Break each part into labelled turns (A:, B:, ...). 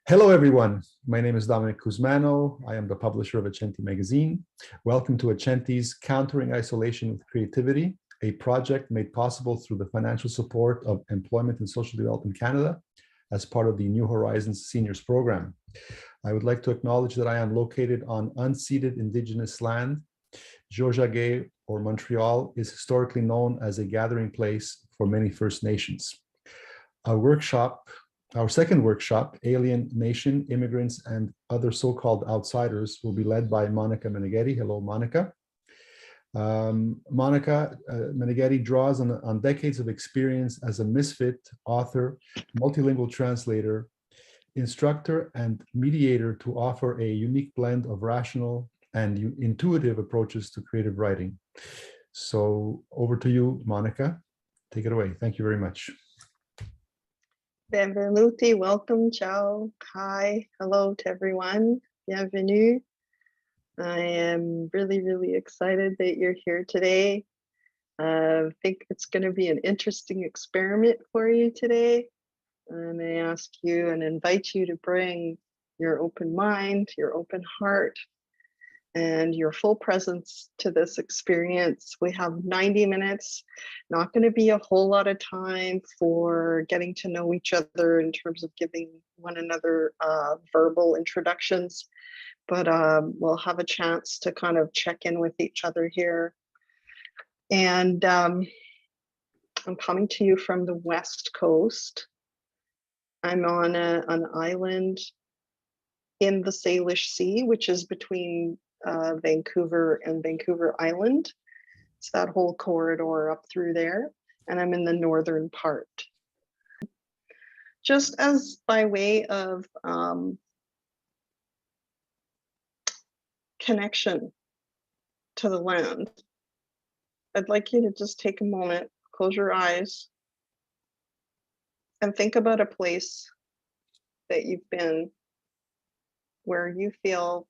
A: Hello, everyone. My name is Dominic Cusmano. I am the publisher of Accenti magazine. Welcome to Accenti's Countering Isolation with Creativity, a project made possible through the financial support of Employment and Social Development Canada as part of the New Horizons Seniors Program. I would like to acknowledge that I am located on unceded Indigenous land. Tiohtià:ke, or Montreal, is historically known as a gathering place for many First Nations. Our second workshop, Alien Nation, Immigrants, and Other So-Called Outsiders, will be led by Monica Meneghetti. Hello, Monica. Monica Meneghetti draws on decades of experience as a misfit author, multilingual translator, instructor, and mediator to offer a unique blend of rational and intuitive approaches to creative writing. So over to you, Monica. Take it away. Thank you very much.
B: Benvenuti, welcome, ciao, hi, hello to everyone, bienvenue. I am really excited that you're here today. I think it's going to be an interesting experiment for you today. And I ask you and invite you to bring your open mind, your open heart, and your full presence to this experience. We have 90 minutes, not going to be a whole lot of time for getting to know each other in terms of giving one another verbal introductions, but we'll have a chance to kind of check in with each other here. And I'm coming to you from the West Coast. I'm on an island in the Salish Sea, which is between Vancouver and Vancouver Island. It's that whole corridor up through there, and I'm in the northern part. Just as by way of connection to the land, I'd like you to just take a moment, close your eyes, and think about a place that you've been where you feel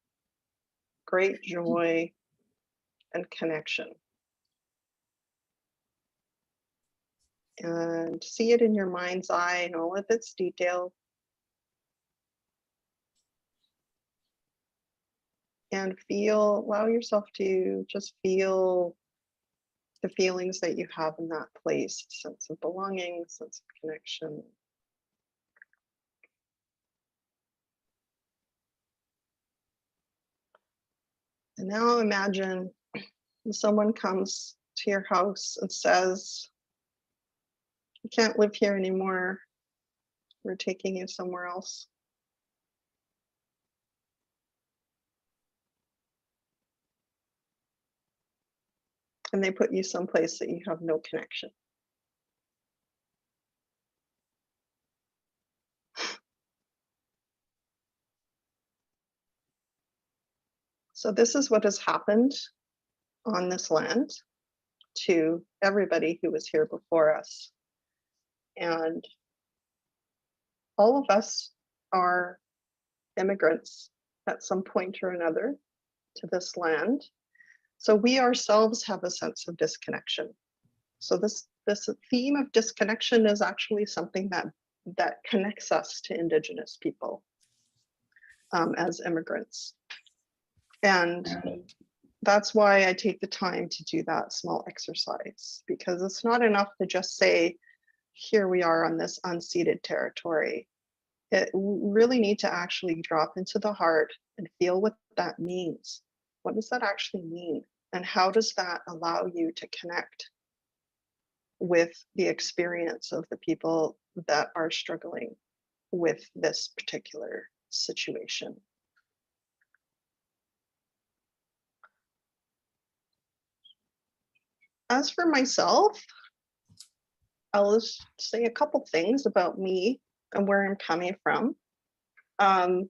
B: great joy and connection. And see it in your mind's eye in all of its detail. And allow yourself to just feel the feelings that you have in that place, sense of belonging, sense of connection. And now imagine someone comes to your house and says, "You can't live here anymore. We're taking you somewhere else." And they put you someplace that you have no connection. So this is what has happened on this land to everybody who was here before us. And all of us are immigrants at some point or another to this land. So we ourselves have a sense of disconnection. So this theme of disconnection is actually something that connects us to Indigenous people as immigrants. And that's why I take the time to do that small exercise, because it's not enough to just say, here we are on this unceded territory. It really need to actually drop into the heart and feel what that means. What does that actually mean? And how does that allow you to connect with the experience of the people that are struggling with this particular situation? As for myself, I'll just say a couple things about me and where I'm coming from. Why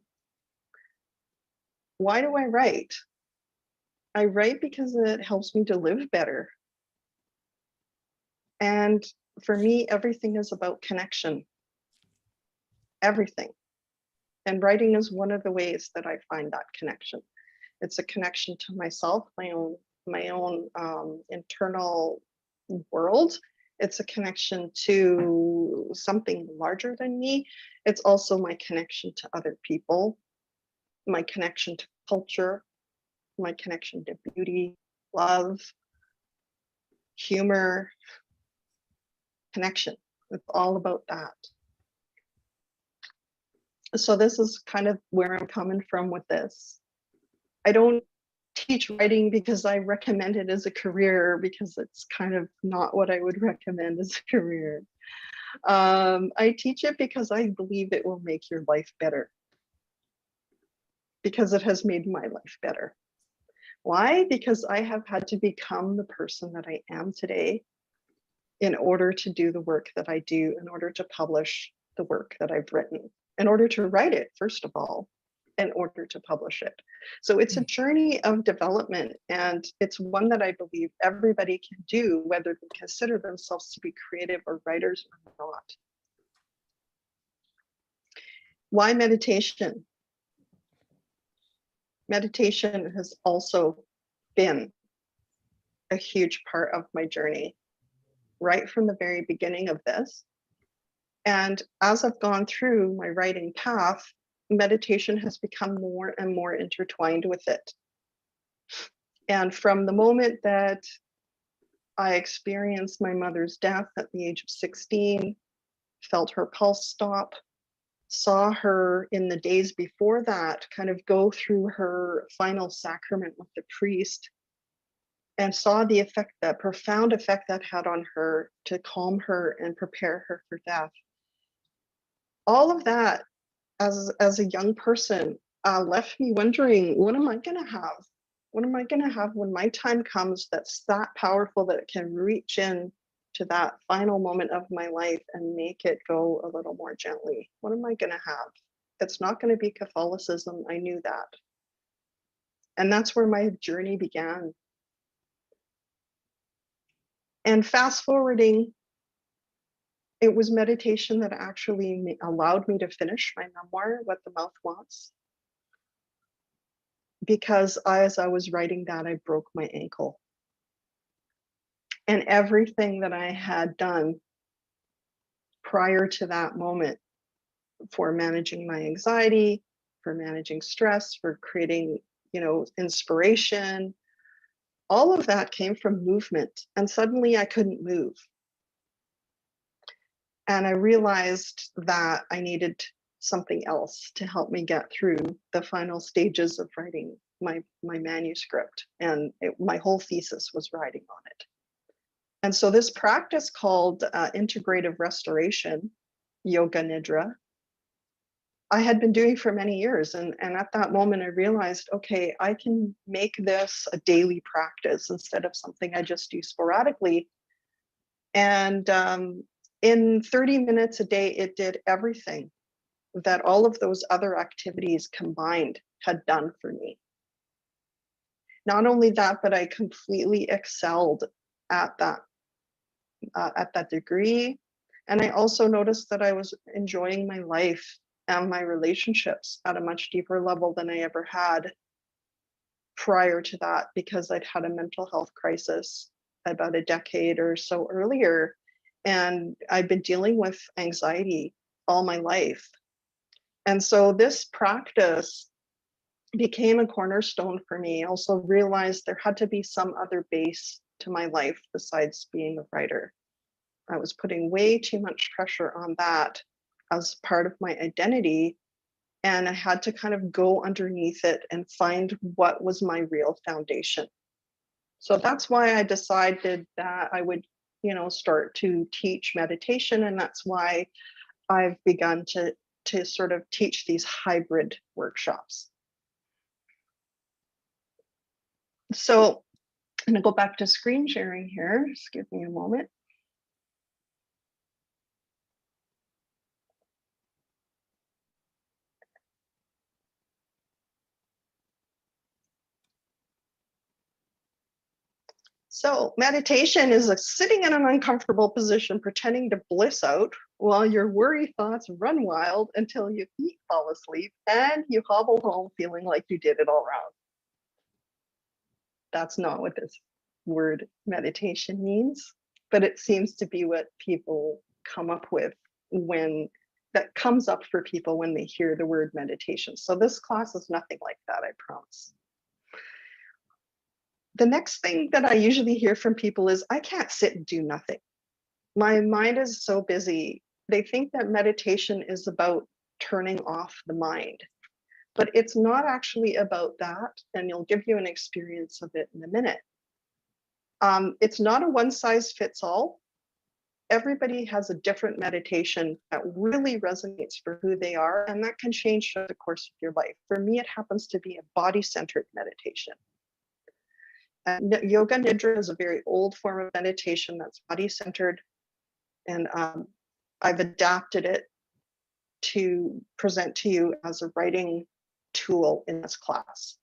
B: do I write? I write because it helps me to live better. And for me, everything is about connection. Everything. And writing is one of the ways that I find that connection. It's a connection to myself, my own internal world, It's a connection to something larger than me. It's also my connection to other people, my connection to culture, my connection to beauty, love, humor, connection. It's all about that. So this is kind of where I'm coming from with this. I don't teach writing because I recommend it as a career, because it's kind of not what I would recommend as a career. I teach it because I believe it will make your life better, because it has made my life better. Why? Because I have had to become the person that I am today in order to do the work that I do, in order to publish the work that I've written, in order to write it, first of all, in order to publish it. So it's a journey of development, and it's one that I believe everybody can do, whether they consider themselves to be creative or writers or not. Why meditation? Meditation has also been a huge part of my journey, right from the very beginning of this. And as I've gone through my writing path, meditation has become more and more intertwined with it. And from the moment that I experienced my mother's death at the age of 16, felt her pulse stop, saw her in the days before that kind of go through her final sacrament with the priest, and saw the effect, that profound effect that had on her to calm her and prepare her for death. All of that, as a young person, left me wondering, what am I going to have? What am I going to have when my time comes that's that powerful that it can reach in to that final moment of my life and make it go a little more gently? What am I going to have? It's not going to be Catholicism. I knew that. And that's where my journey began. And fast forwarding, it was meditation that actually allowed me to finish my memoir, What the Mouth Wants. Because as I was writing that, I broke my ankle. And everything that I had done prior to that moment for managing my anxiety, for managing stress, for creating, inspiration, all of that came from movement. And suddenly I couldn't move. And I realized that I needed something else to help me get through the final stages of writing my manuscript. And my whole thesis was riding on it. And so this practice called integrative restoration, yoga nidra, I had been doing for many years. And at that moment, I realized, okay, I can make this a daily practice instead of something I just do sporadically. And in 30 minutes a day, it did everything that all of those other activities combined had done for me. Not only that, but I completely excelled at that degree. And I also noticed that I was enjoying my life and my relationships at a much deeper level than I ever had prior to that, because I'd had a mental health crisis about a decade or so earlier. And I've been dealing with anxiety all my life. And so this practice became a cornerstone for me. I also realized there had to be some other base to my life besides being a writer. I was putting way too much pressure on that as part of my identity. And I had to kind of go underneath it and find what was my real foundation. So that's why I decided that I would, start to teach meditation. And that's why I've begun to sort of teach these hybrid workshops. So I'm going to go back to screen sharing here. Just give me a moment. So meditation is like sitting in an uncomfortable position, pretending to bliss out while your worry thoughts run wild until your feet fall asleep and you hobble home feeling like you did it all wrong. That's not what this word meditation means. but it seems to be what people come up with when that comes up for people when they hear the word meditation. So this class is nothing like that, I promise. The next thing that I usually hear from people is, I can't sit and do nothing. My mind is so busy. They think that meditation is about turning off the mind, but it's not actually about that. And you'll give you an experience of it in a minute. It's not a one size fits all. Everybody has a different meditation that really resonates for who they are, and that can change through the course of your life. For me, it happens to be a body-centered meditation. Yoga Nidra is a very old form of meditation that's body-centered, and I've adapted it to present to you as a writing tool in this class.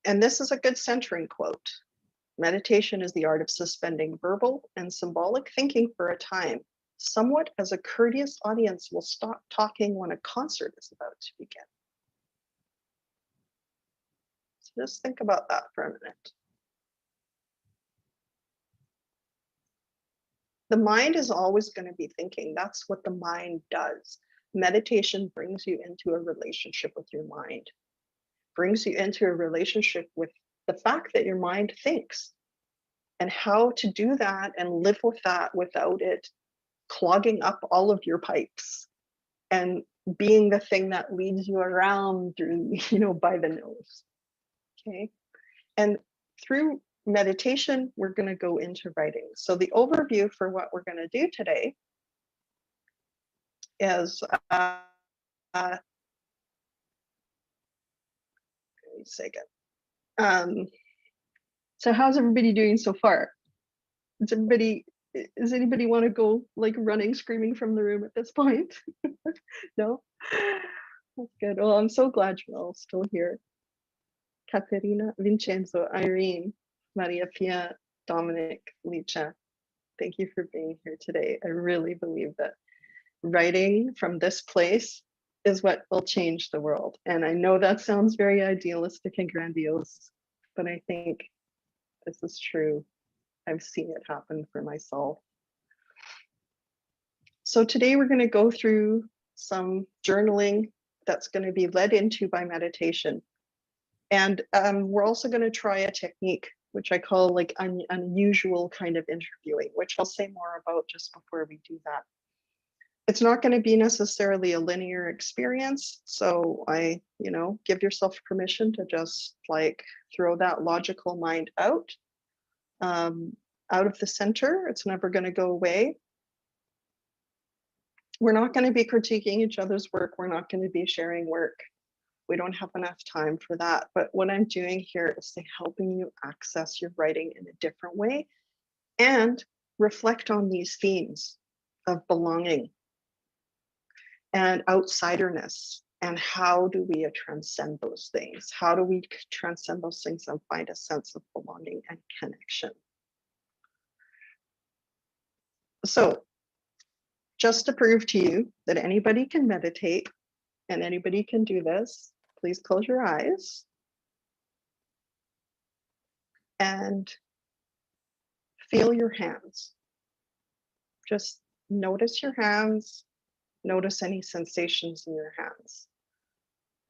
B: And this is a good centering quote. Meditation is the art of suspending verbal and symbolic thinking for a time, somewhat as a courteous audience will stop talking when a concert is about to begin. So just think about that for a minute. The mind is always going to be thinking. That's what the mind does. Meditation brings you into a relationship with your mind, brings you into a relationship with the fact that your mind thinks, and how to do that and live with that without it clogging up all of your pipes and being the thing that leads you around through, by the nose. Okay. And through meditation, we're going to go into writing. So the overview for what we're going to do today is wait a second. So how's everybody doing so far? Does anybody want to go like running, screaming from the room at this point? No? That's good. Well, I'm so glad you're all still here. Katerina, Vincenzo, Irene, Maria Pia, Dominic, Licha, thank you for being here today. I really believe that writing from this place is what will change the world. And I know that sounds very idealistic and grandiose, but I think this is true. I've seen it happen for myself. So today we're going to go through some journaling that's going to be led into by meditation. And we're also going to try a technique, which I call like unusual kind of interviewing, which I'll say more about just before we do that. It's not going to be necessarily a linear experience. So give yourself permission to just like throw that logical mind out of the center. It's never going to go away. We're not going to be critiquing each other's work. We're not going to be sharing work. We don't have enough time for that. But what I'm doing here is helping you access your writing in a different way and reflect on these themes of belonging and outsiderness. And how do we transcend those things? How do we transcend those things and find a sense of belonging and connection? So just to prove to you that anybody can meditate and anybody can do this, please close your eyes and feel your hands. Just notice your hands. Notice any sensations in your hands.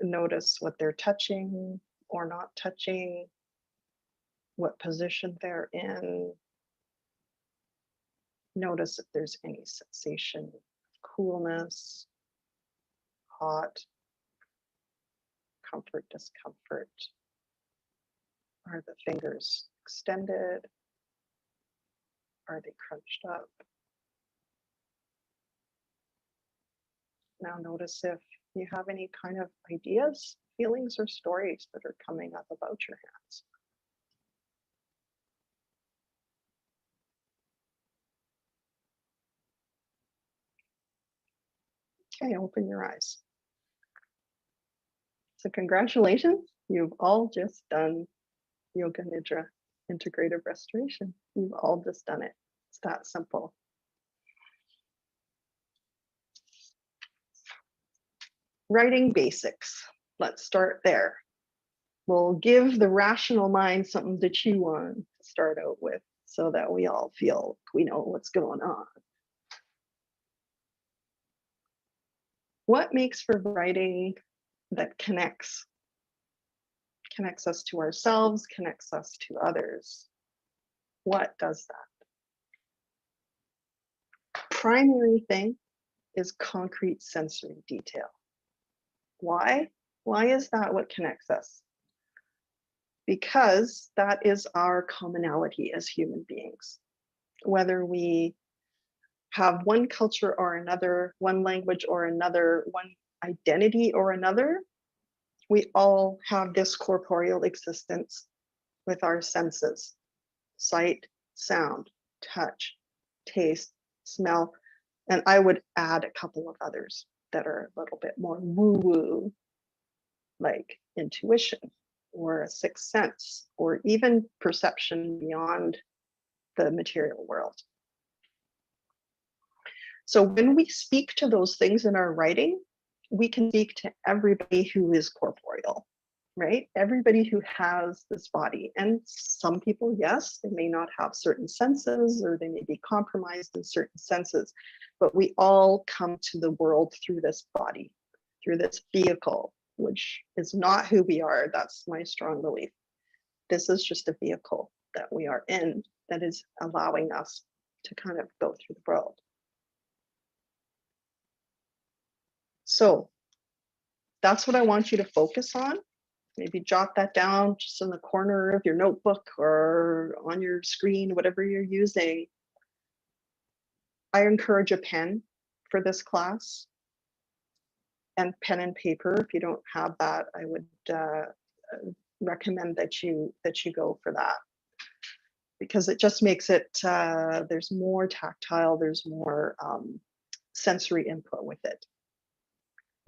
B: Notice what they're touching or not touching, what position they're in. Notice if there's any sensation of coolness, hot, comfort, discomfort. Are the fingers extended? Are they crunched up? Now notice if you have any kind of ideas, feelings, or stories that are coming up about your hands. Okay, open your eyes. So congratulations, you've all just done Yoga Nidra Integrative Restoration. You've all just done it. It's that simple. Writing basics. Let's start there. We'll give the rational mind something to chew on to start out with. so that we all feel we know what's going on. What makes for writing that connects us to ourselves, connects us to others? What does that? Primary thing is concrete sensory detail. Why? Why is that what connects us? Because that is our commonality as human beings. Whether we have one culture or another, one language or another, one identity or another, we all have this corporeal existence with our senses: sight, sound, touch, taste, smell, and I would add a couple of others that are a little bit more woo-woo, like intuition or a sixth sense, or even perception beyond the material world. So when we speak to those things in our writing, we can speak to everybody who is corporeal, right? Everybody who has this body. And some people, yes, they may not have certain senses, or they may be compromised in certain senses, but we all come to the world through this body, through this vehicle, which is not who we are. That's my strong belief. This is just a vehicle that we are in that is allowing us to kind of go through the world. So that's what I want you to focus on. Maybe jot that down just in the corner of your notebook or on your screen, whatever you're using. I encourage a pen for this class, and pen and paper. If you don't have that, I would recommend that you go for that, because it just makes it, there's more tactile, there's more sensory input with it.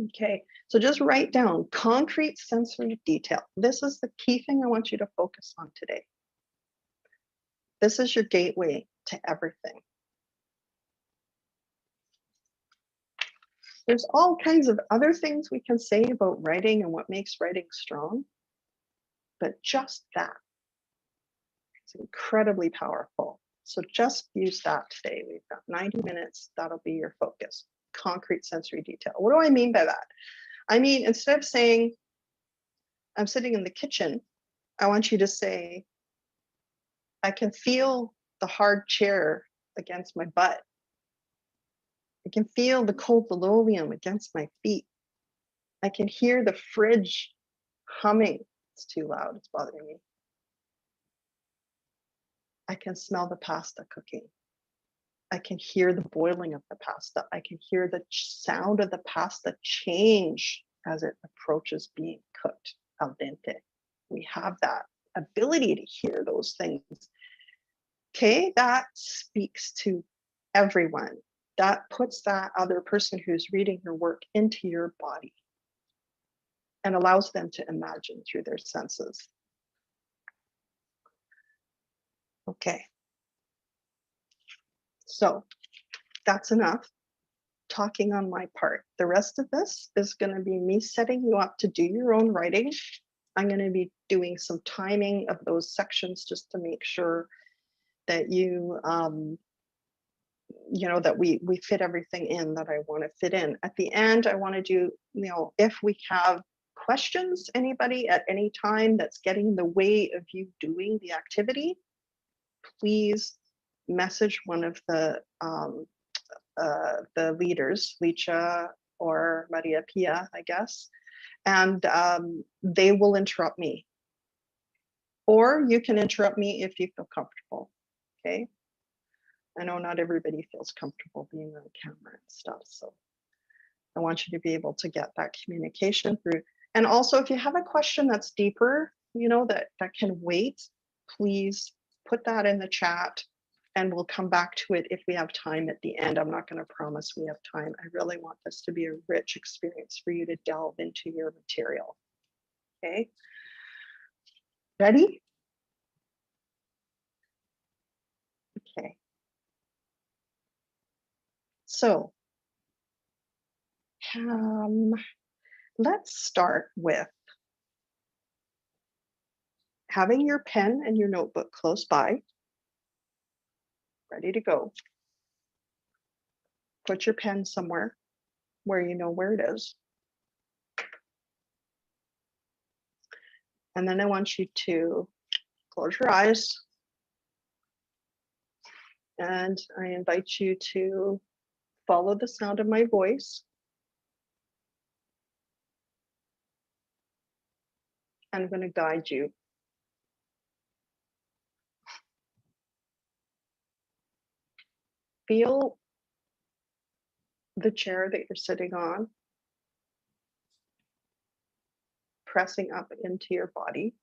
B: Okay, so just write down concrete sensory detail. This is the key thing I want you to focus on today. This is your gateway to everything. There's all kinds of other things we can say about writing and what makes writing strong, but just that is incredibly powerful. So just use that today. We've got 90 minutes. That'll be your focus. Concrete sensory detail. What do I mean by that? I mean, instead of saying, I'm sitting in the kitchen, I want you to say, I can feel the hard chair against my butt. I can feel the cold linoleum against my feet. I can hear the fridge humming. It's too loud, it's bothering me. I can smell the pasta cooking. I can hear the boiling of the pasta. I can hear the sound of the pasta change as it approaches being cooked al dente. We have that ability to hear those things. Okay, that speaks to everyone. That puts that other person who's reading your work into your body and allows them to imagine through their senses. Okay. So that's enough talking on my part. The rest of this is going to be me setting you up to do your own writing. I'm going to be doing some timing of those sections just to make sure that you know, that we fit everything in that I want to fit in. At the end, I want to do, you know, if we have questions, anybody at any time that's getting in the way of you doing the activity, please message one of the leaders, Licha or Maria Pia, I guess, and they will interrupt me. Or you can interrupt me if you feel comfortable, okay? I know not everybody feels comfortable being on camera and stuff, so I want you to be able to get that communication through. And also, if you have a question that's deeper, you know, that can wait, please put that in the chat and we'll come back to it if we have time at the end. I'm not going to promise we have time. I really want this to be a rich experience for you to delve into your material. Okay, ready? Okay. So let's start with having your pen and your notebook close by. ready to go. Put your pen somewhere where you know where it is. And then I want you to close your eyes. And I invite you to follow the sound of my voice. I'm going to guide you. Feel the chair that you're sitting on pressing up into your body.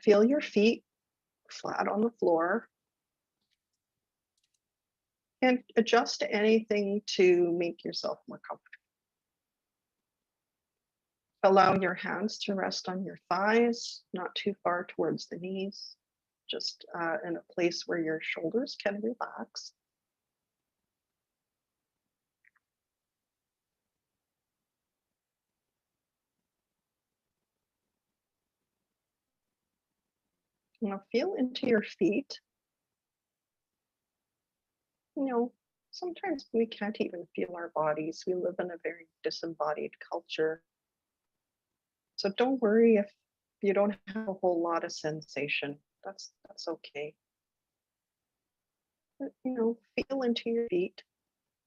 B: Feel your feet flat on the floor and adjust anything to make yourself more comfortable. Allow your hands to rest on your thighs, not too far towards the knees, just in a place where your shoulders can relax. Now feel into your feet. You know, sometimes we can't even feel our bodies. We live in a very disembodied culture. So don't worry if you don't have a whole lot of sensation. That's okay. But, you know, feel into your feet,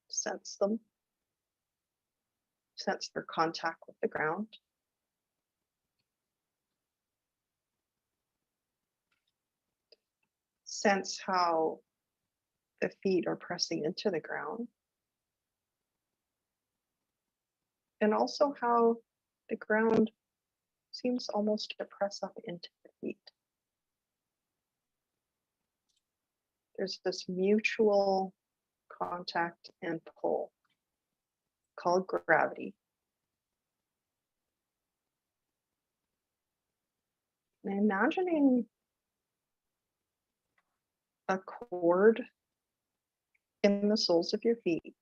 B: sense them, sense their contact with the ground. Sense how the feet are pressing into the ground. And also how the ground seems almost to press up into the feet. There's this mutual contact and pull called gravity. And imagining a cord in the soles of your feet,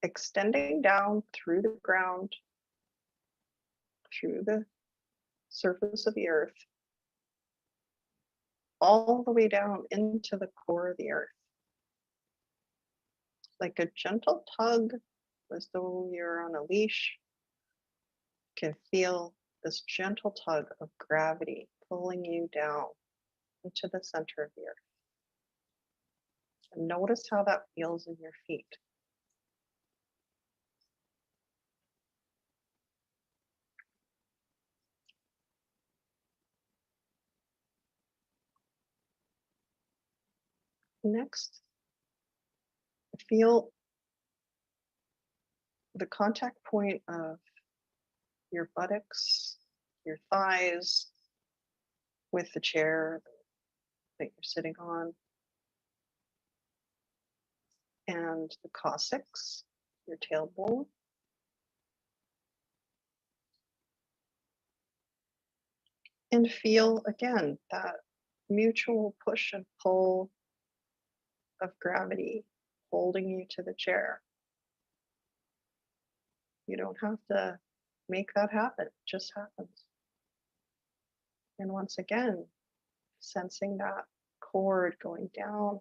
B: extending down through the ground, through the surface of the earth, all the way down into the core of the earth. Like a gentle tug, as though you're on a leash. You can feel this gentle tug of gravity pulling you down into the center of the earth. And notice how that feels in your feet. Next, feel the contact point of your buttocks, your thighs, with the chair that you're sitting on, and the coccyx, your tailbone. And feel again that mutual push and pull of gravity holding you to the chair. You don't have to make that happen, it just happens. And once again, sensing that cord going down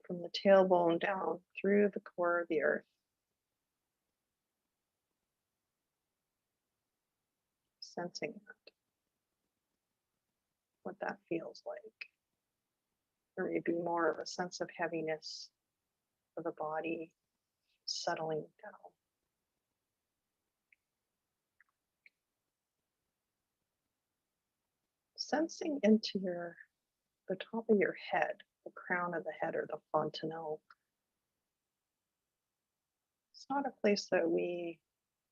B: from the tailbone down through the core of the earth. Sensing that, what that feels like. There may be more of a sense of heaviness of the body settling down. Sensing into the top of your head, the crown of the head, or the fontanelle. It's not a place that we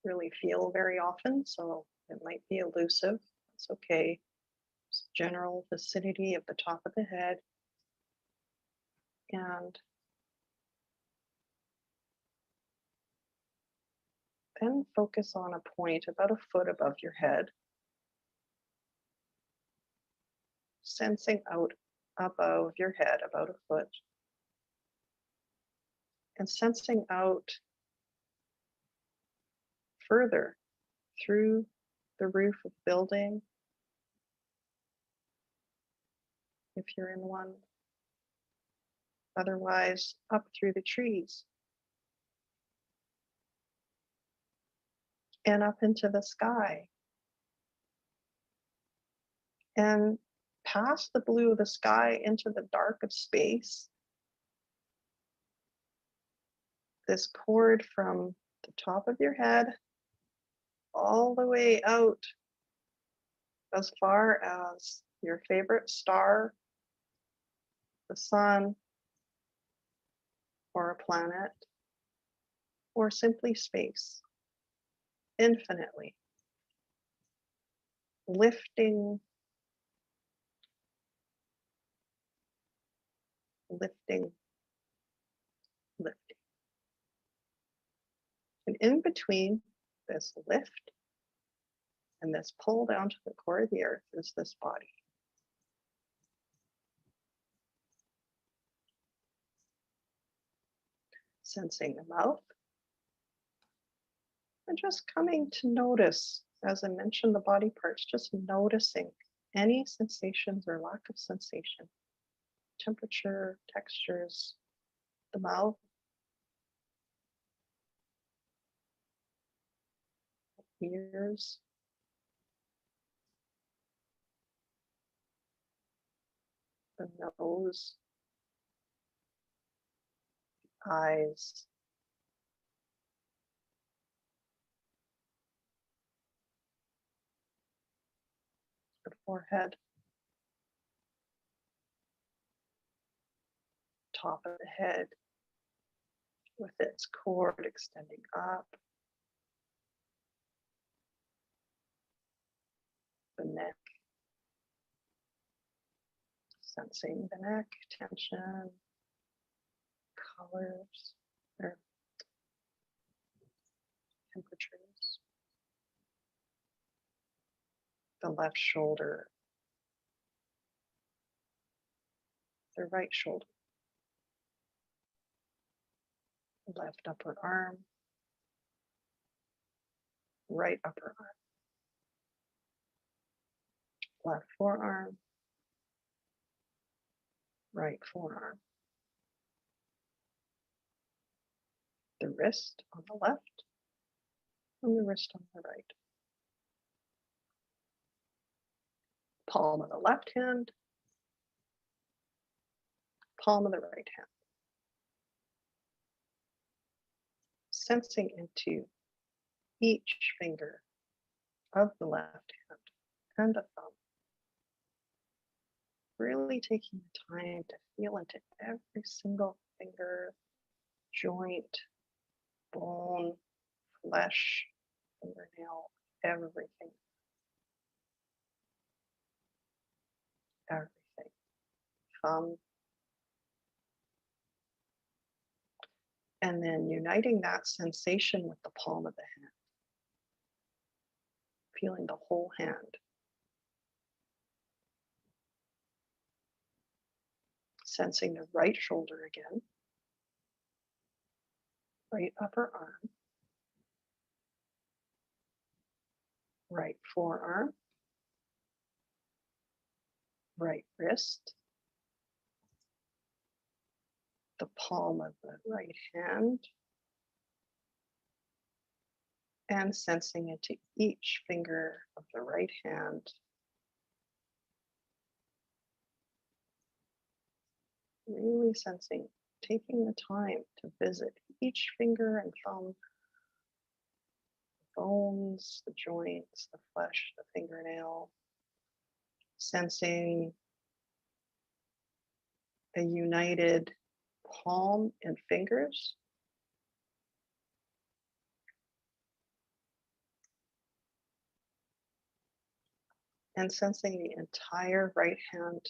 B: really feel very often, so it might be elusive. It's okay. It's general vicinity of the top of the head. And then focus on a point about a foot above your head. Sensing out above your head about a foot. and sensing out further through the roof of building, if you're in one. Otherwise, up through the trees and up into the sky. And past the blue of the sky into the dark of space. This cord from the top of your head all the way out as far as your favorite star, the sun, or a planet, or simply space, infinitely. Lifting, lifting, lifting. And in between this lift and this pull down to the core of the earth is this body. Sensing the mouth and just coming to notice, as I mentioned, the body parts, just noticing any sensations or lack of sensation, temperature, textures, the mouth, ears, the nose, eyes, the forehead, top of the head with its cord extending up, the neck, sensing the neck, tension, colors, or temperatures, the left shoulder, the right shoulder, left upper arm, right upper arm, left forearm, right forearm, the wrist on the left and the wrist on the right, palm of the left hand, palm of the right hand. Sensing into each finger of the left hand and the thumb. Really taking the time to feel into every single finger, joint, bone, flesh, fingernail, everything. Everything. Thumb. And then uniting that sensation with the palm of the hand. Feeling the whole hand. Sensing the right shoulder again. Right upper arm. Right forearm. Right wrist. The palm of the right hand. And sensing into each finger of the right hand. Really sensing, taking the time to visit each finger and thumb, the bones, the joints, the flesh, the fingernail, sensing a united palm and fingers. And sensing the entire right hand.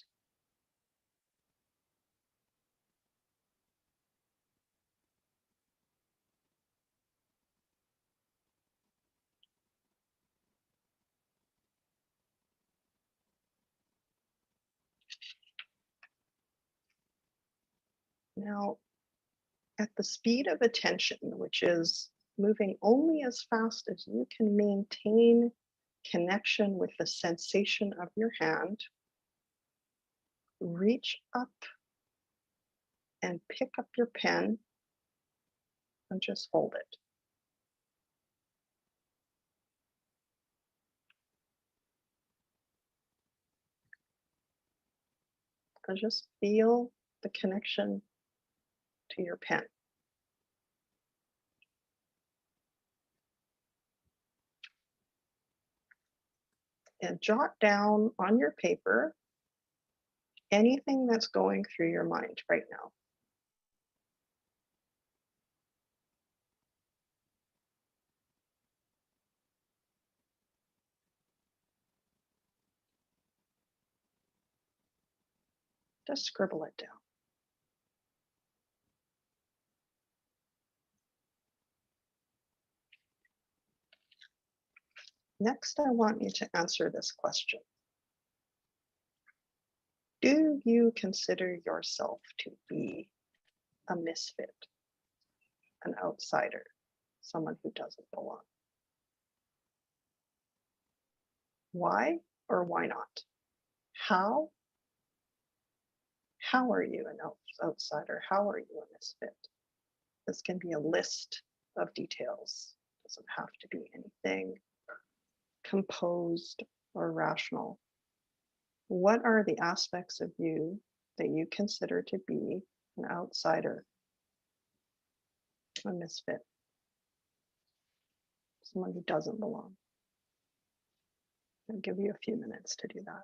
B: Now, at the speed of attention, which is moving only as fast as you can maintain connection with the sensation of your hand, reach up and pick up your pen and just hold it. And just feel the connection to your pen. And jot down on your paper anything that's going through your mind right now. Just scribble it down. Next, I want you to answer this question. Do you consider yourself to be a misfit, an outsider, someone who doesn't belong? Why or why not? How? How are you an outsider? How are you a misfit? This can be a list of details. It doesn't have to be anything composed or rational. What are the aspects of you that you consider to be an outsider, a misfit, someone who doesn't belong? I'll give you a few minutes to do that.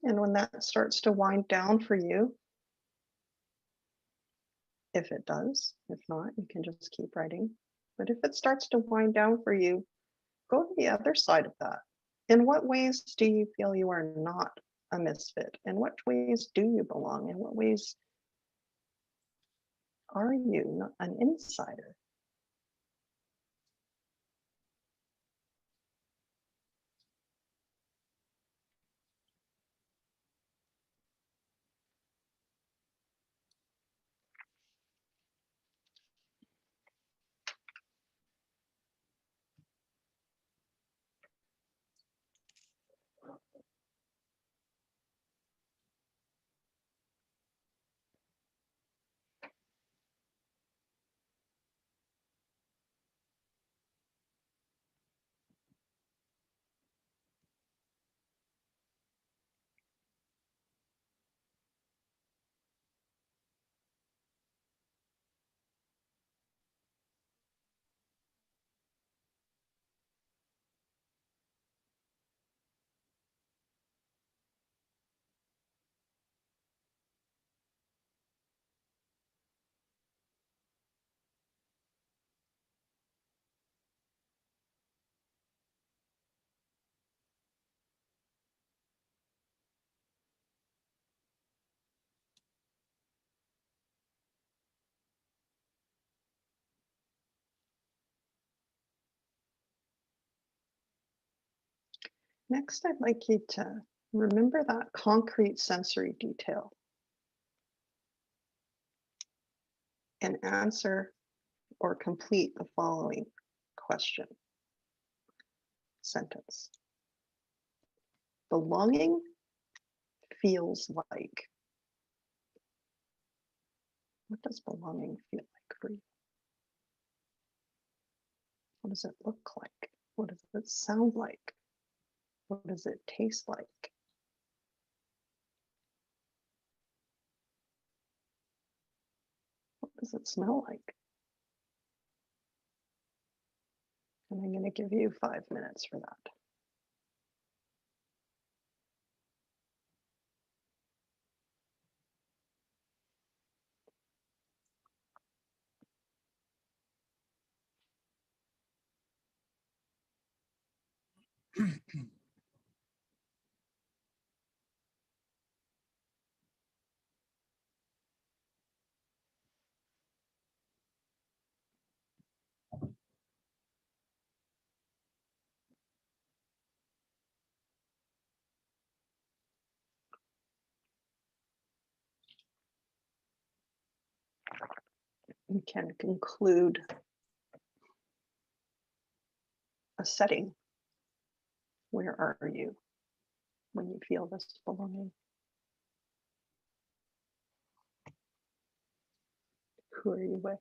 B: And when that starts to wind down for you, if it does, if not, you can just keep writing. But if it starts to wind down for you, go to the other side of that. In what ways do you feel you are not a misfit? In what ways do you belong? In what ways are you not an insider? Next, I'd like you to remember that concrete sensory detail and answer or complete the following question, sentence. Belonging feels like. What does belonging feel like for you? What does it look like? What does it sound like? What does it taste like? What does it smell like? And I'm going to give you 5 minutes for that. You can conclude a setting. Where are you when you feel this belonging? Who are you with?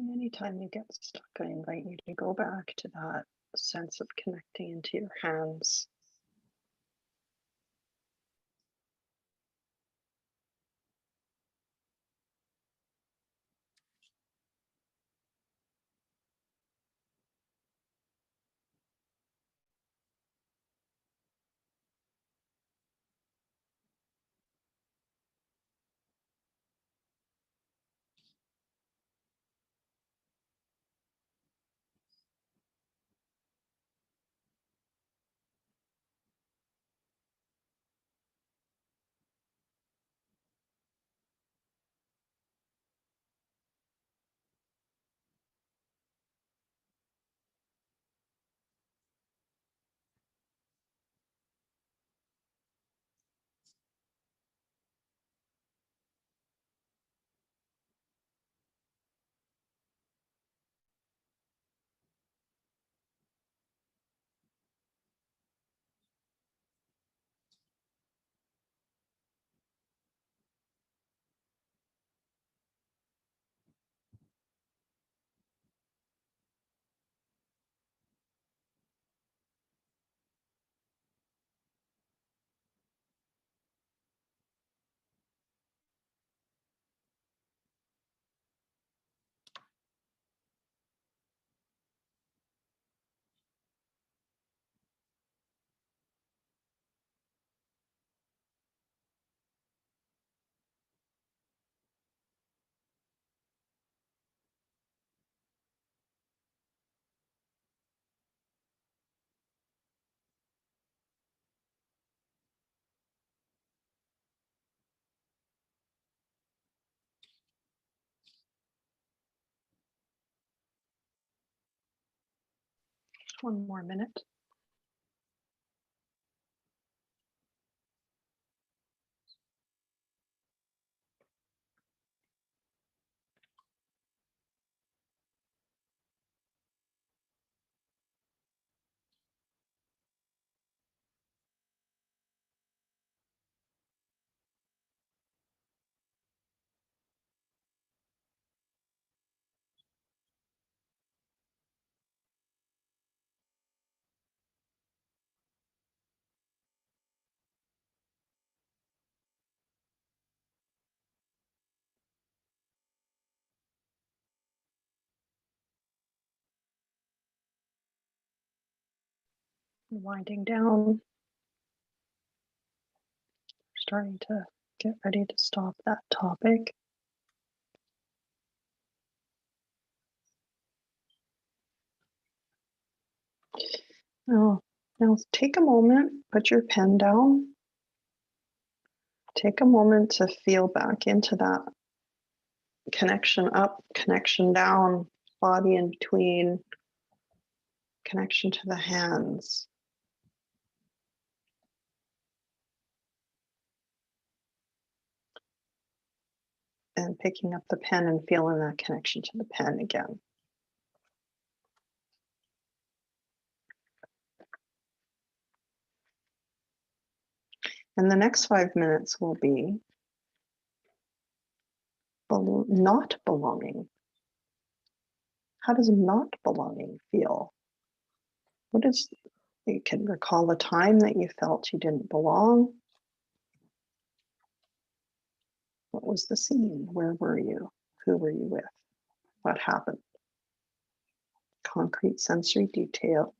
B: And anytime you get stuck, I invite you to go back to that sense of connecting into your hands. One more minute. Winding down, starting to get ready to stop that topic. Now take a moment, put your pen down. Take a moment to feel back into that connection up, connection down, body in between, connection to the hands. And picking up the pen and feeling that connection to the pen again. And the next 5 minutes will be not belonging. How does not belonging feel? You can recall a time that you felt you didn't belong. What was the scene? Where were you? Who were you with? What happened? Concrete sensory detail.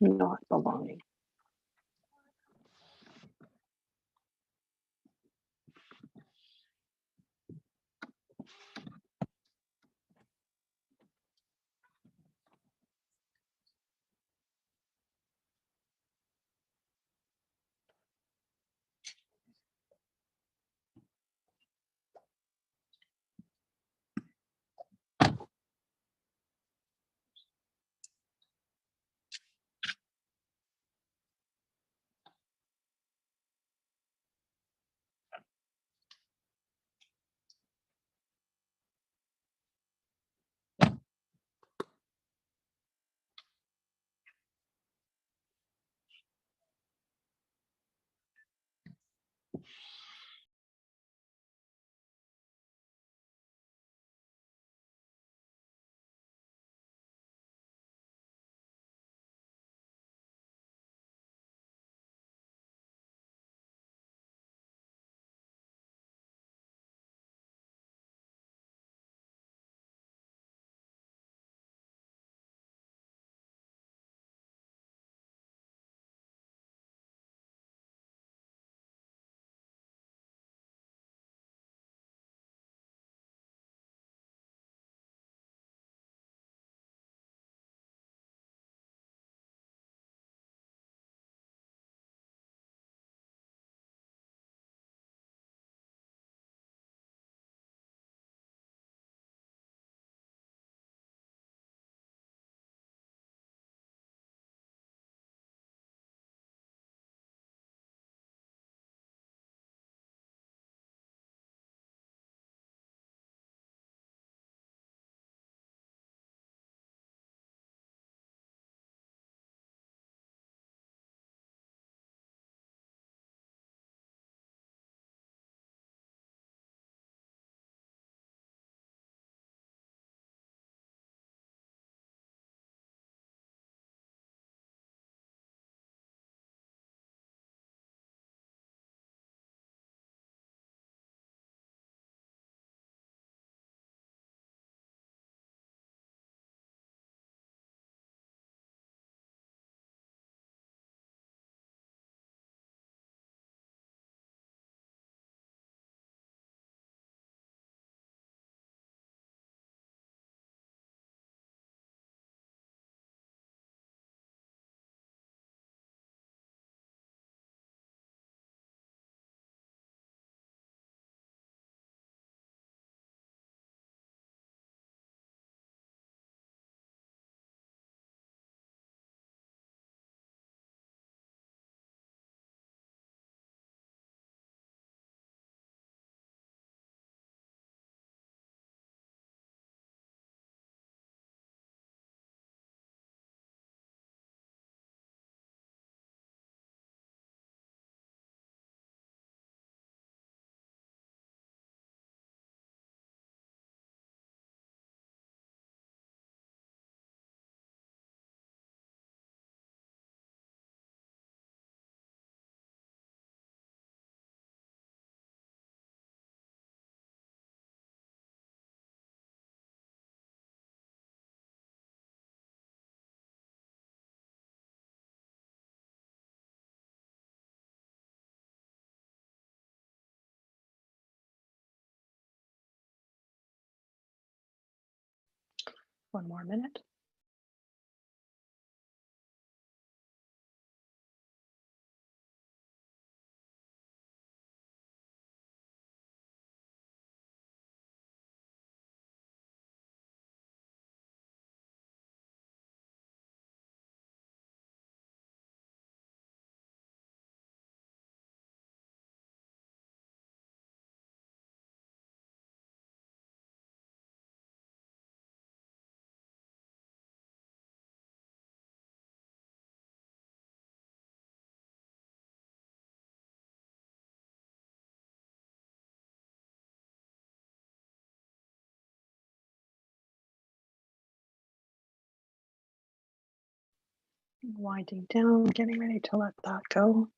B: Not belonging. One more minute. Winding down, getting ready to let that go.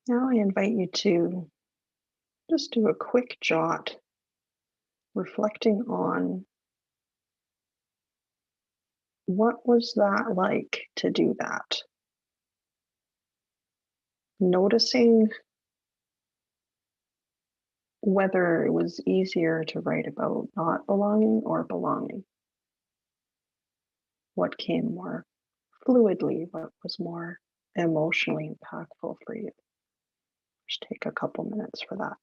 B: Now I invite you to just do a quick jot, reflecting on what was that like to do that? Noticing whether it was easier to write about not belonging or belonging. What came more fluidly, what was more emotionally impactful for you. Just take a couple minutes for that.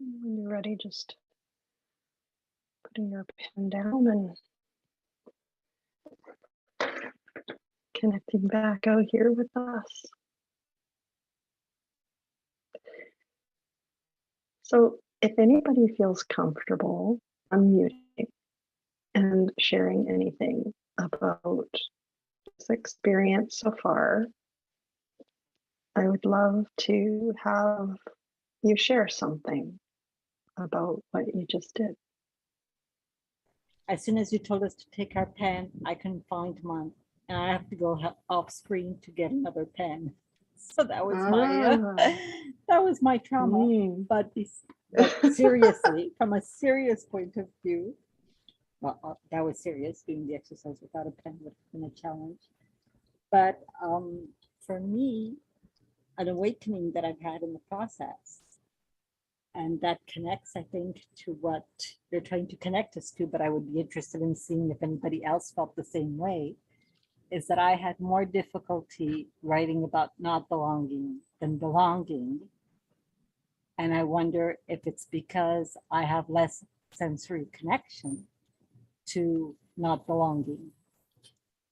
B: When you're ready, just putting your pen down and connecting back out here with us. So if anybody feels comfortable unmuting and sharing anything about this experience so far, I would love to have you share something about what you just did.
C: As soon as you told us to take our pen, I couldn't find mine, and I have to go off screen to get another pen. So that was that was my trauma. But seriously, from a serious point of view, well, that was serious. Doing the exercise without a pen would have been a challenge. But for me, an awakening that I've had in the process, and that connects, I think, to what they're trying to connect us to, but I would be interested in seeing if anybody else felt the same way, is that I had more difficulty writing about not belonging than belonging. And I wonder if it's because I have less sensory connection to not belonging.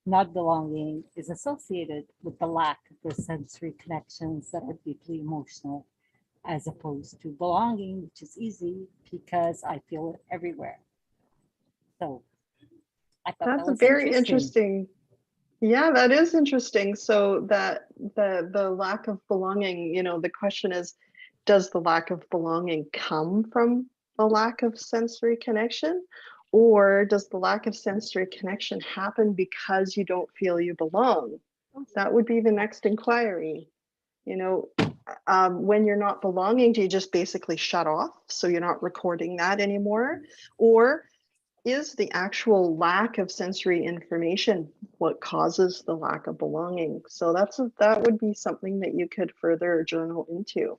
C: Not belonging is associated with the lack of the sensory connections that are deeply emotional, as opposed to belonging, which is easy because I feel it everywhere. So I thought
B: that's
C: that was
B: very interesting. Yeah, that is interesting. So that the lack of belonging, you know, the question is, does the lack of belonging come from a lack of sensory connection? Or does the lack of sensory connection happen because you don't feel you belong? That would be the next inquiry. You know, when you're not belonging, do you just basically shut off? So you're not recording that anymore? Or is the actual lack of sensory information what causes the lack of belonging? So that would be something that you could further journal into.